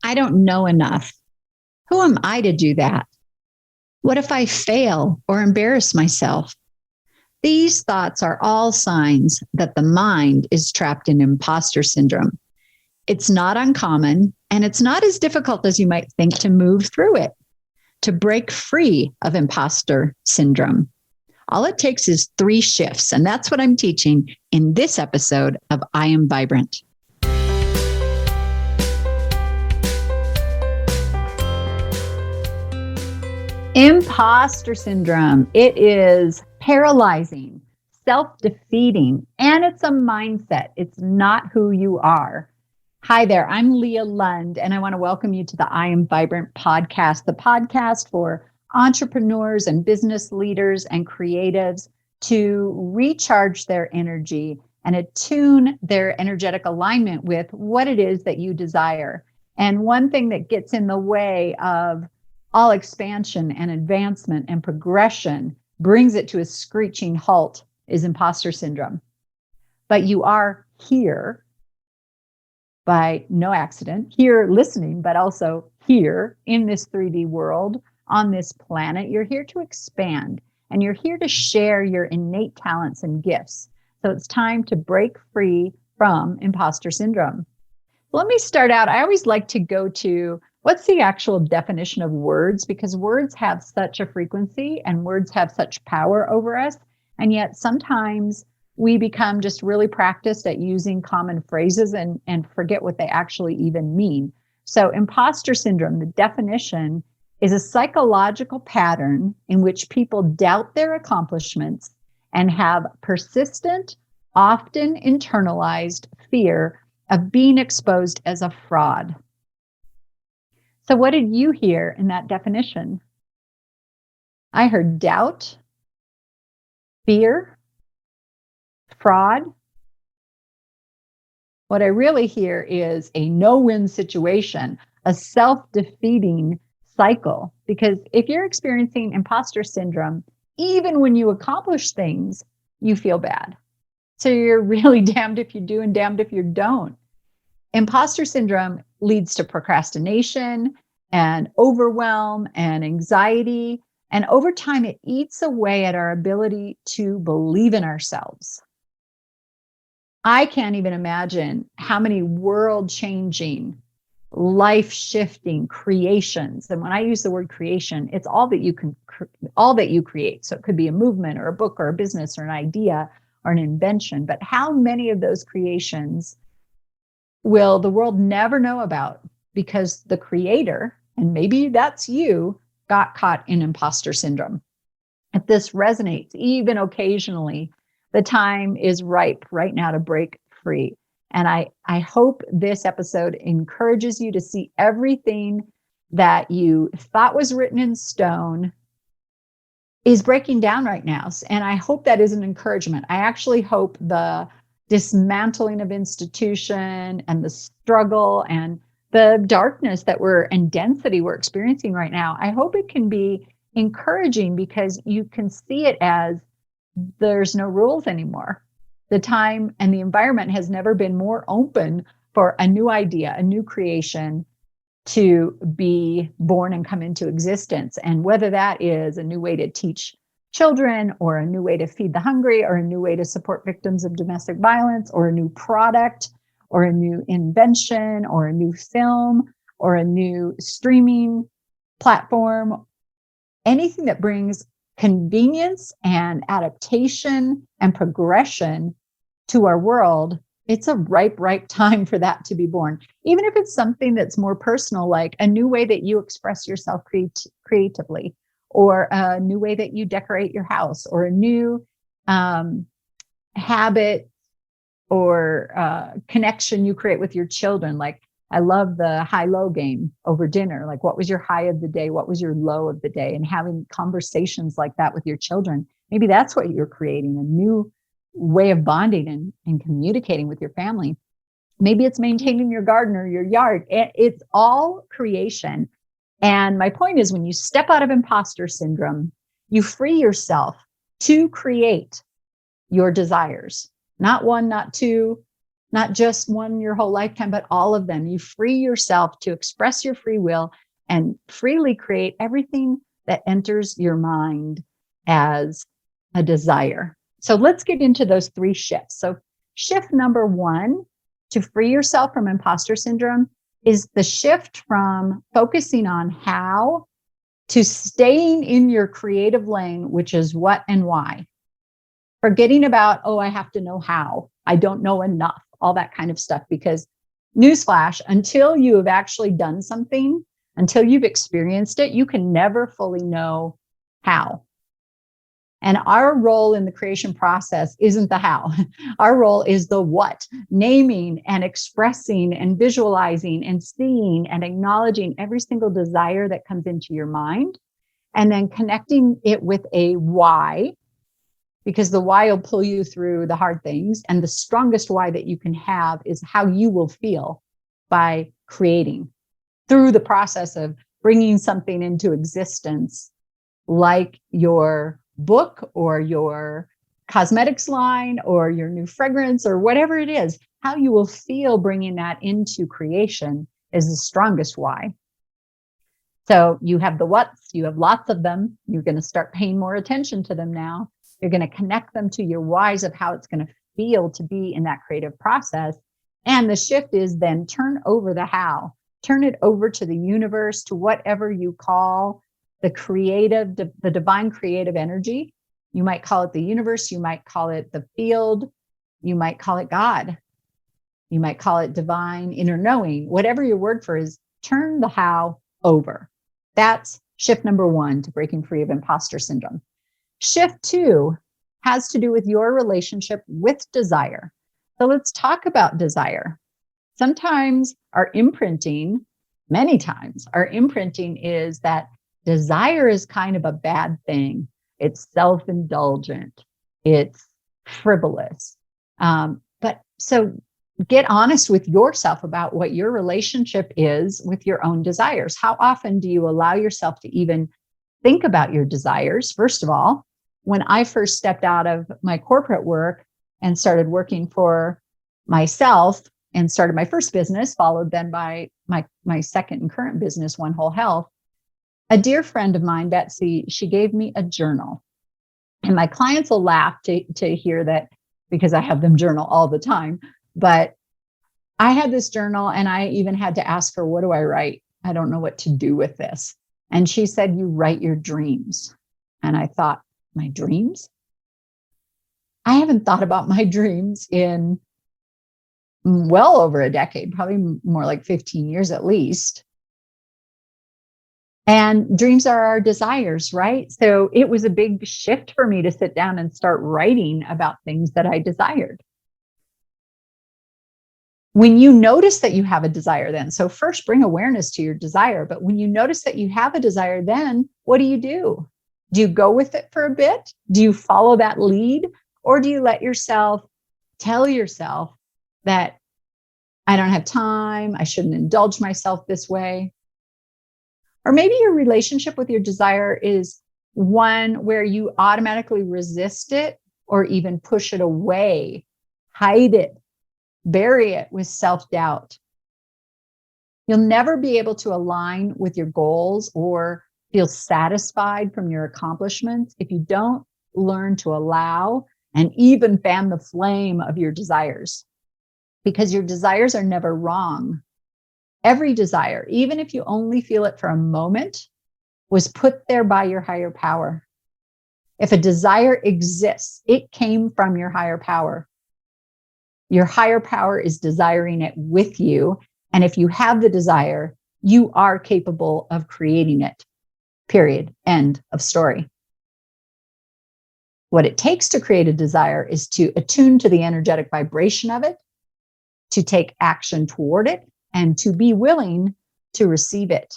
I don't know enough. Who am I to do that? What if I fail or embarrass myself? These thoughts are all signs that the mind is trapped in imposter syndrome. It's not uncommon, and it's not as difficult as you might think to move through it, to break free of imposter syndrome. All it takes is 3 shifts, and that's what I'm teaching in this episode of I Am Vibrant. Imposter syndrome. It is paralyzing, self-defeating, and it's a mindset. It's not who you are. Hi there, I'm Leah Lund, and I want to welcome you to the I Am Vibrant podcast, the podcast for entrepreneurs and business leaders and creatives to recharge their energy and attune their energetic alignment with what it is that you desire. And one thing that gets in the way of all expansion and advancement and progression, brings it to a screeching halt, is imposter syndrome. But you are here by no accident, here listening, but also here in this 3D world, on this planet. You're here to expand, and you're here to share your innate talents and gifts. So it's time to break free from imposter syndrome. Let me start out. I always like to go to what's the actual definition of words, because words have such a frequency and words have such power over us. And yet sometimes we become just really practiced at using common phrases and forget what they actually even mean. So imposter syndrome, the definition, is a psychological pattern in which people doubt their accomplishments and have persistent, often internalized fear of being exposed as a fraud. So what did you hear in that definition? I heard doubt, fear, fraud. What I really hear is a no-win situation, a self-defeating cycle. Because if you're experiencing imposter syndrome, even when you accomplish things, you feel bad. So you're really damned if you do and damned if you don't. Imposter syndrome leads to procrastination and overwhelm and anxiety. And over time, it eats away at our ability to believe in ourselves. I can't even imagine how many world-changing, life-shifting creations. And when I use the word creation, it's all that you create. So it could be a movement or a book or a business or an idea or an invention. But how many of those creations will the world never know about because the creator, and maybe that's you, got caught in imposter syndrome? If this resonates even occasionally, the time is ripe right now to break free. And I hope this episode encourages you to see everything that you thought was written in stone is breaking down right now. And I hope that is an encouragement. I actually hope the dismantling of institution and the struggle and the darkness and density we're experiencing right now, I hope it can be encouraging because you can see it as there's no rules anymore. The time and the environment has never been more open for a new idea, a new creation to be born and come into existence. And whether that is a new way to teach children or a new way to feed the hungry or a new way to support victims of domestic violence or a new product or a new invention or a new film or a new streaming platform, anything that brings convenience and adaptation and progression to our world, it's a ripe time for that to be born. Even if it's something that's more personal, like a new way that you express yourself creatively, or a new way that you decorate your house, or a new habit or connection you create with your children. Like, I love the high-low game over dinner. Like, what was your high of the day? What was your low of the day? And having conversations like that with your children. Maybe that's what you're creating, a new way of bonding and communicating with your family. Maybe it's maintaining your garden or your yard. It's all creation. And my point is, when you step out of imposter syndrome, you free yourself to create your desires. Not one, not two, not just one your whole lifetime, but all of them. You free yourself to express your free will and freely create everything that enters your mind as a desire. So let's get into those 3 shifts. So shift number 1 to free yourself from imposter syndrome is the shift from focusing on how to staying in your creative lane, which is what and why. Forgetting about, oh, I have to know how, I don't know enough, all that kind of stuff. Because newsflash, until you have actually done something, until you've experienced it, you can never fully know how. And our role in the creation process isn't the how. Our role is the what, naming and expressing and visualizing and seeing and acknowledging every single desire that comes into your mind, and then connecting it with a why, because the why will pull you through the hard things. And the strongest why that you can have is how you will feel by creating through the process of bringing something into existence, like your book or your cosmetics line or your new fragrance or whatever it is. How you will feel bringing that into creation is the strongest why. So you have the what's, you have lots of them. You're going to start paying more attention to them now. You're going to connect them to your whys of how it's going to feel to be in that creative process. And the shift is then turn over the how, turn it over to the universe, to whatever you call the creative, the divine creative energy. You might call it the universe. You might call it the field. You might call it God. You might call it divine inner knowing. Whatever your word for is, turn the how over. That's shift number 1 to breaking free of imposter syndrome. Shift 2 has to do with your relationship with desire. So let's talk about desire. Sometimes our imprinting, many times, our imprinting is that desire is kind of a bad thing. It's self-indulgent. It's frivolous. But so get honest with yourself about what your relationship is with your own desires. How often do you allow yourself to even think about your desires? First of all, when I first stepped out of my corporate work and started working for myself and started my first business, followed then by my second and current business, One Whole Health, a dear friend of mine, Betsy, she gave me a journal. And my clients will laugh to hear that because I have them journal all the time. But I had this journal and I even had to ask her, what do I write? I don't know what to do with this. And she said, you write your dreams. And I thought, my dreams? I haven't thought about my dreams in well over a decade, probably more like 15 years at least. And dreams are our desires, right? So it was a big shift for me to sit down and start writing about things that I desired. When you notice that you have a desire, then, so first bring awareness to your desire, but when you notice that you have a desire, then what do? Do you go with it for a bit? Do you follow that lead? Or do you let yourself tell yourself that I don't have time, I shouldn't indulge myself this way? Or maybe your relationship with your desire is one where you automatically resist it or even push it away, hide it, bury it with self-doubt. You'll never be able to align with your goals or feel satisfied from your accomplishments if you don't learn to allow and even fan the flame of your desires, because your desires are never wrong. Every desire, even if you only feel it for a moment, was put there by your higher power. If a desire exists, it came from your higher power. Your higher power is desiring it with you. And if you have the desire, you are capable of creating it. Period. End of story. What it takes to create a desire is to attune to the energetic vibration of it, to take action toward it, and to be willing to receive it.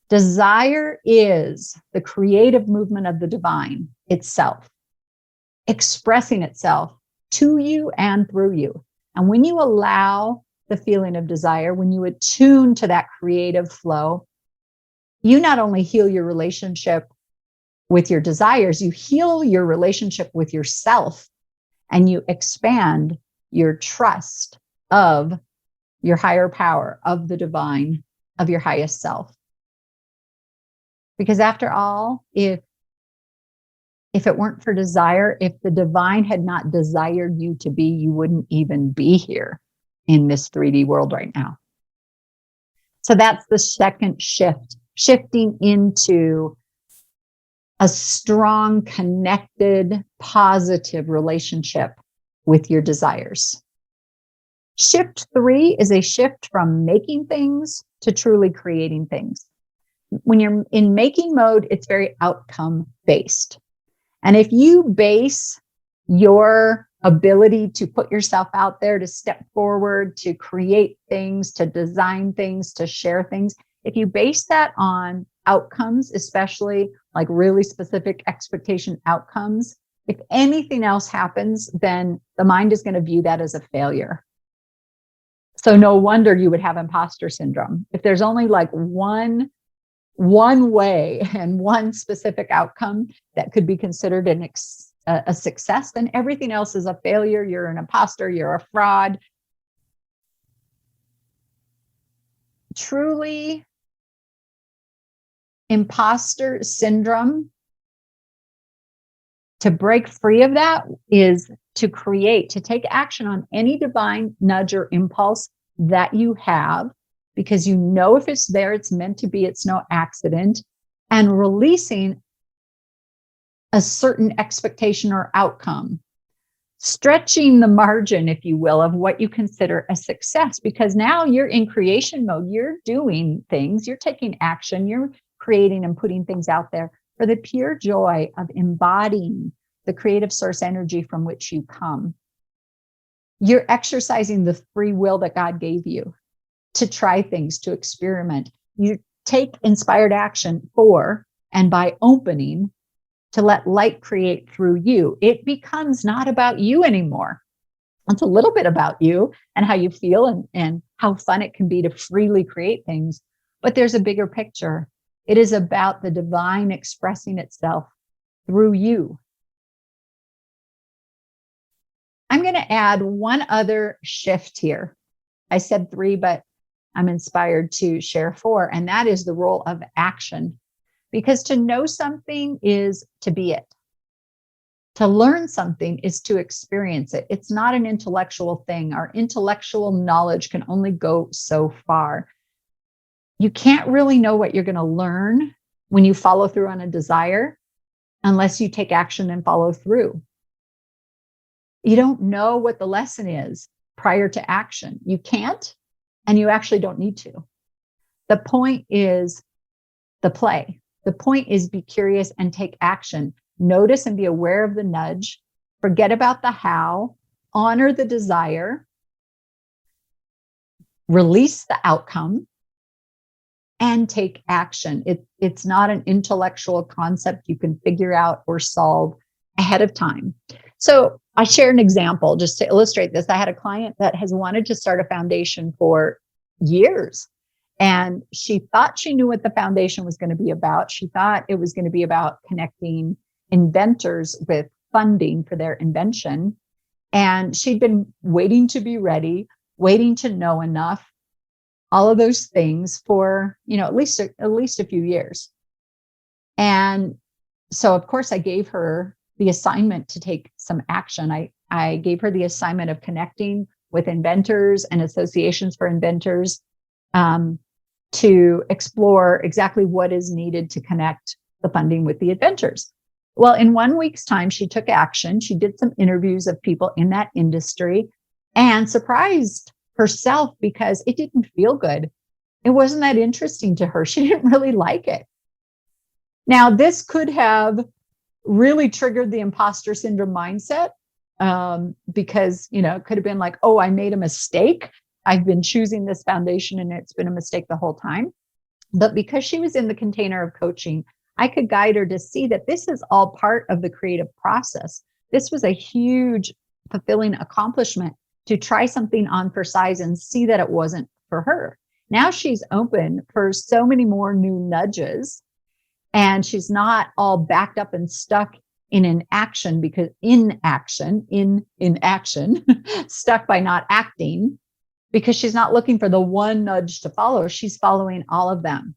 Desire is the creative movement of the divine itself, expressing itself to you and through you. And when you allow the feeling of desire, when you attune to that creative flow, you not only heal your relationship with your desires, you heal your relationship with yourself, and you expand your trust of your higher power, of the divine, of your highest self. Because after all, if it weren't for desire, if the divine had not desired you to be, you wouldn't even be here in this 3D world right now. So that's the second shift, shifting into a strong, connected, positive relationship with your desires. Shift 3 is a shift from making things to truly creating things. When you're in making mode, it's very outcome based. And if you base your ability to put yourself out there, to step forward, to create things, to design things, to share things, if you base that on outcomes, especially like really specific expectation outcomes, if anything else happens, then the mind is going to view that as a failure. So no wonder you would have imposter syndrome. If there's only like one way and one specific outcome that could be considered a success, then everything else is a failure. You're an imposter, you're a fraud. Truly, imposter syndrome, to break free of that is to take action on any divine nudge or impulse that you have, because you know if it's there, it's meant to be, it's no accident, and releasing a certain expectation or outcome, stretching the margin, if you will, of what you consider a success, because now you're in creation mode, you're doing things, you're taking action, you're creating and putting things out there for the pure joy of embodying the creative source energy from which you come. You're exercising the free will that God gave you to try things, to experiment. You take inspired action for and by opening to let light create through you. It becomes not about you anymore. It's a little bit about you and how you feel and how fun it can be to freely create things. But there's a bigger picture. It is about the divine expressing itself through you. I'm going to add one other shift here. I said 3, but I'm inspired to share 4, and that is the role of action. Because to know something is to be it. To learn something is to experience it. It's not an intellectual thing. Our intellectual knowledge can only go so far. You can't really know what you're going to learn when you follow through on a desire unless you take action and follow through. You don't know what the lesson is prior to action. You can't, and you actually don't need to. The point is the play. The point is be curious and take action. Notice and be aware of the nudge. Forget about the how. Honor the desire. Release the outcome. And take action. It's not an intellectual concept you can figure out or solve ahead of time. So I share an example just to illustrate this. I had a client that has wanted to start a foundation for years. And she thought she knew what the foundation was going to be about. She thought it was going to be about connecting inventors with funding for their invention. And she'd been waiting to be ready, waiting to know enough, all of those things for, at least a few years. And so, of course, I gave her the assignment to take some action. I gave her the assignment of connecting with inventors and associations for inventors to explore exactly what is needed to connect the funding with the inventors. Well, in 1 week's time, she took action. She did some interviews of people in that industry and surprised herself because it didn't feel good. It wasn't that interesting to her. She didn't really like it. Now, this could have really triggered the imposter syndrome mindset because, it could have been like, oh, I made a mistake. I've been choosing this foundation and it's been a mistake the whole time. But because she was in the container of coaching, I could guide her to see that this is all part of the creative process. This was a huge, fulfilling accomplishment to try something on for size and see that it wasn't for her. Now she's open for so many more new nudges, and she's not all backed up and stuck in inaction, stuck by not acting, because she's not looking for the one nudge to follow. She's following all of them.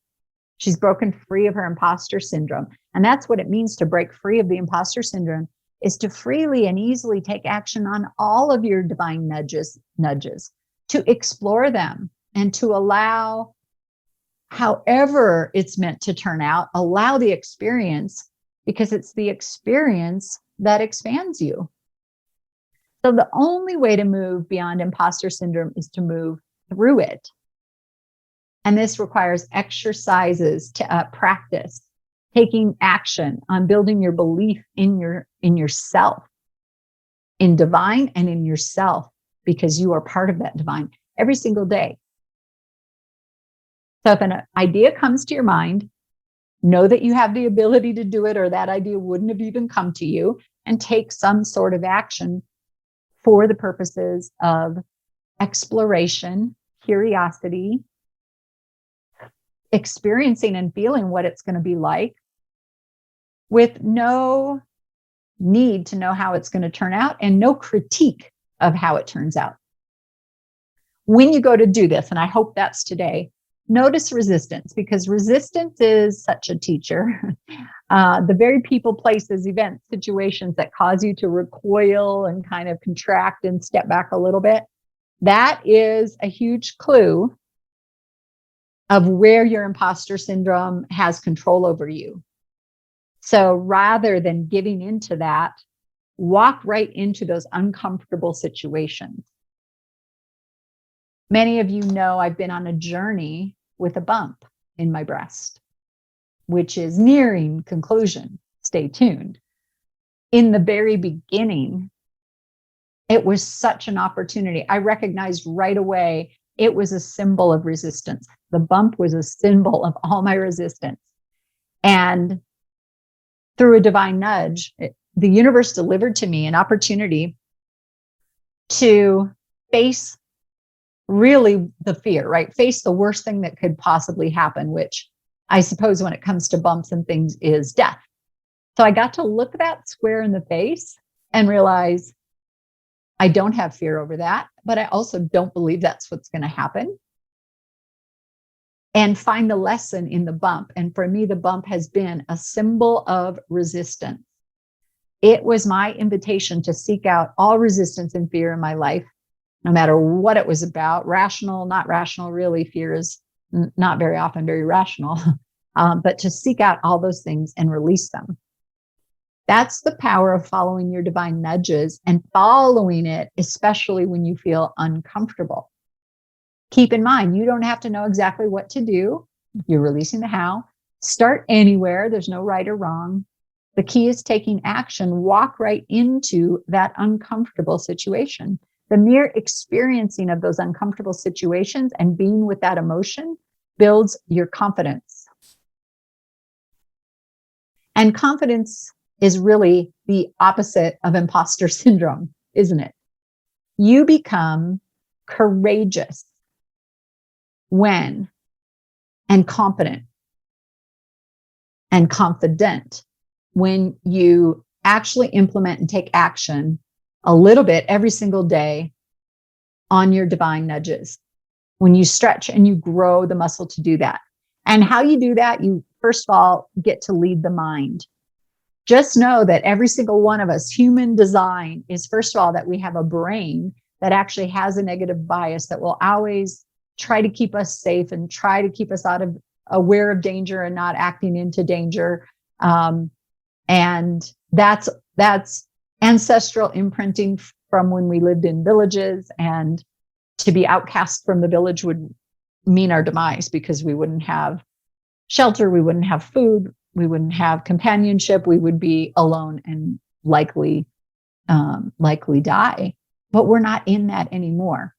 She's broken free of her imposter syndrome. And that's what it means to break free of the imposter syndrome, is to freely and easily take action on all of your divine nudges, to explore them and to allow, however it's meant to turn out, allow the experience, because it's the experience that expands you. So the only way to move beyond imposter syndrome is to move through it. And this requires exercises to practice, taking action on building your belief in yourself, in divine and in yourself, because you are part of that divine every single day. So if an idea comes to your mind, know that you have the ability to do it, or that idea wouldn't have even come to you, and take some sort of action for the purposes of exploration, curiosity, experiencing and feeling what it's going to be like, with no need to know how it's going to turn out and no critique of how it turns out. When you go to do this, and I hope that's today, notice resistance, because resistance is such a teacher. The very people, places, events, situations that cause you to recoil and kind of contract and step back a little bit, that is a huge clue of where your imposter syndrome has control over you. So rather than giving into that, walk right into those uncomfortable situations. Many of you know I've been on a journey with a bump in my breast, which is nearing conclusion. Stay tuned. In the very beginning, it was such an opportunity. I recognized right away it was a symbol of resistance. The bump was a symbol of all my resistance. And through a divine nudge, the universe delivered to me an opportunity to face really the fear, right? Face the worst thing that could possibly happen, which I suppose when it comes to bumps and things is death. So I got to look that square in the face and realize I don't have fear over that, but I also don't believe that's what's going to happen. And find the lesson in the bump. And for me, the bump has been a symbol of resistance. It was my invitation to seek out all resistance and fear in my life, no matter what it was about, rational, not rational. Really, fear is not very often very rational, but to seek out all those things and release them. That's the power of following your divine nudges, and following it, especially when you feel uncomfortable. Keep in mind, you don't have to know exactly what to do. You're releasing the how. Start anywhere. There's no right or wrong. The key is taking action. Walk right into that uncomfortable situation. The mere experiencing of those uncomfortable situations and being with that emotion builds your confidence. And confidence is really the opposite of imposter syndrome, isn't it? You become courageous when, and competent and confident when you actually implement and take action a little bit every single day on your divine nudges. When you stretch and you grow the muscle to do that. And how you do that, you first of all get to lead the mind. Just know that every single one of us, human design is, first of all, that we have a brain that actually has a negative bias that will always try to keep us safe and try to keep us aware of danger and not acting into danger. And that's ancestral imprinting from when we lived in villages, and to be outcast from the village would mean our demise, because we wouldn't have shelter, we wouldn't have food, we wouldn't have companionship, we would be alone and likely die. But we're not in that anymore.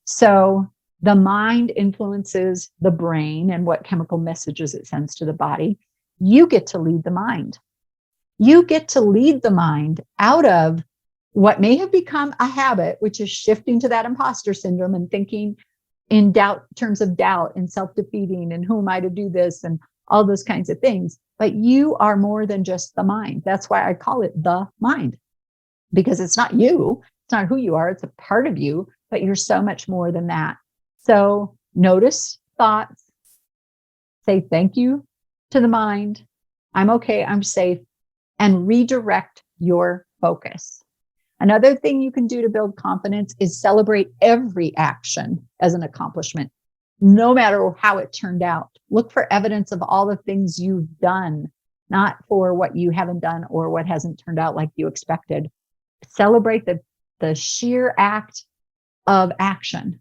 So the mind influences the brain and what chemical messages it sends to the body. You get to lead the mind. You get to lead the mind out of what may have become a habit, which is shifting to that imposter syndrome and thinking in terms of doubt and self-defeating and who am I to do this and all those kinds of things. But you are more than just the mind. That's why I call it the mind, because it's not you. It's not who you are. It's a part of you, but you're so much more than that. So notice thoughts, say thank you to the mind. I'm okay. I'm safe, and redirect your focus. Another thing you can do to build confidence is celebrate every action as an accomplishment, no matter how it turned out. Look for evidence of all the things you've done, not for what you haven't done or what hasn't turned out like you expected. Celebrate the sheer act of action,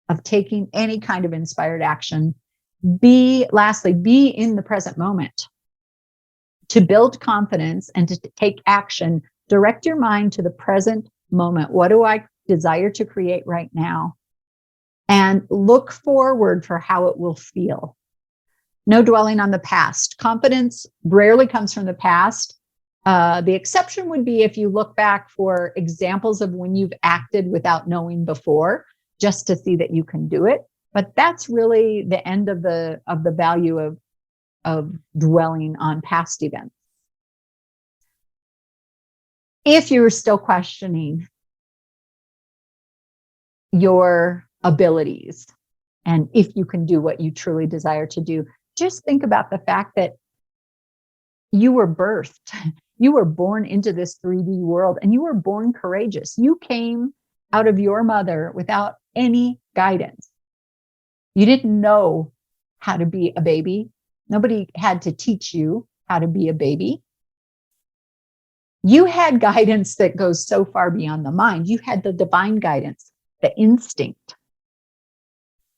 of taking any kind of inspired action. Lastly, be in the present moment. To build confidence and to take action, direct your mind to the present moment. What do I desire to create right now? And look forward for how it will feel. No dwelling on the past. Confidence rarely comes from the past. The exception would be if you look back for examples of when you've acted without knowing before, just to see that you can do it. But that's really the end of the value of dwelling on past events. If you're still questioning your abilities and if you can do what you truly desire to do, just think about the fact that you were birthed. You were born into this 3D world, and you were born courageous. You came out of your mother without any guidance. You didn't know how to be a baby. Nobody had to teach you how to be a baby. You had guidance that goes so far beyond the mind. You had the divine guidance, the instinct,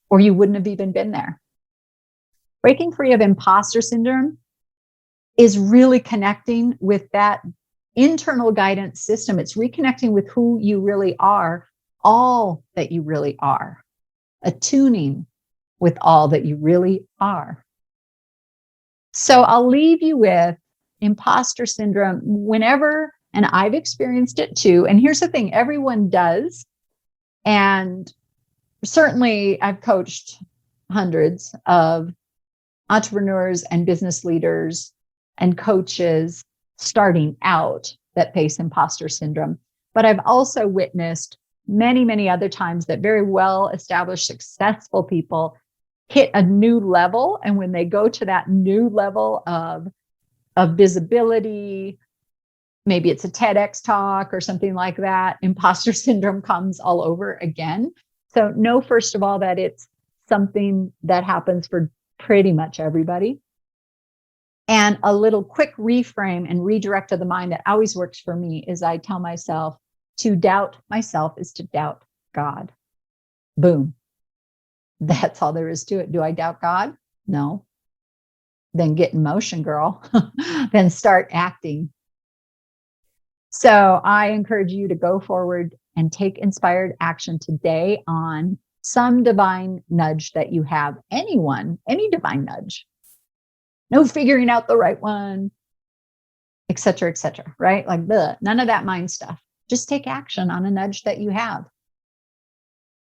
or you wouldn't have even been there. Breaking free of imposter syndrome is really connecting with that internal guidance system. It's reconnecting with who you really are, all that you really are, attuning with all that you really are. So I'll leave you with imposter syndrome whenever, and I've experienced it too. And here's the thing, everyone does. And certainly I've coached hundreds of entrepreneurs and business leaders and coaches starting out that face imposter syndrome. But I've also witnessed many, many other times that very well-established, successful people hit a new level. And when they go to that new level of visibility, maybe it's a TEDx talk or something like that, imposter syndrome comes all over again. So know, first of all, that it's something that happens for pretty much everybody. And a little quick reframe and redirect of the mind that always works for me is I tell myself, to doubt myself is to doubt God. Boom. That's all there is to it. Do I doubt God? No. Then get in motion, girl. Then start acting. So I encourage you to go forward and take inspired action today on some divine nudge that you have. Any divine nudge. No figuring out the right one, et cetera, right? Like none of that mind stuff. Just take action on a nudge that you have.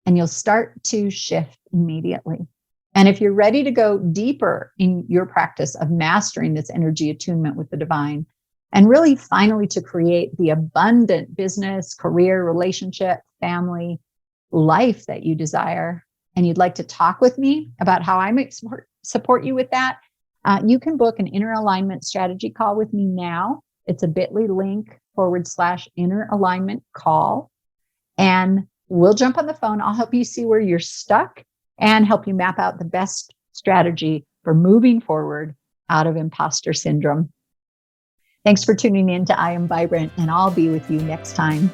And you'll start to shift immediately. And if you're ready to go deeper in your practice of mastering this energy attunement with the divine, and really finally to create the abundant business, career, relationship, family, life that you desire, and you'd like to talk with me about how I might support you with that, you can book an inner alignment strategy call with me now. It's a bit.ly link /inner alignment call. And we'll jump on the phone. I'll help you see where you're stuck and help you map out the best strategy for moving forward out of imposter syndrome. Thanks for tuning in to I Am Vibrant, and I'll be with you next time.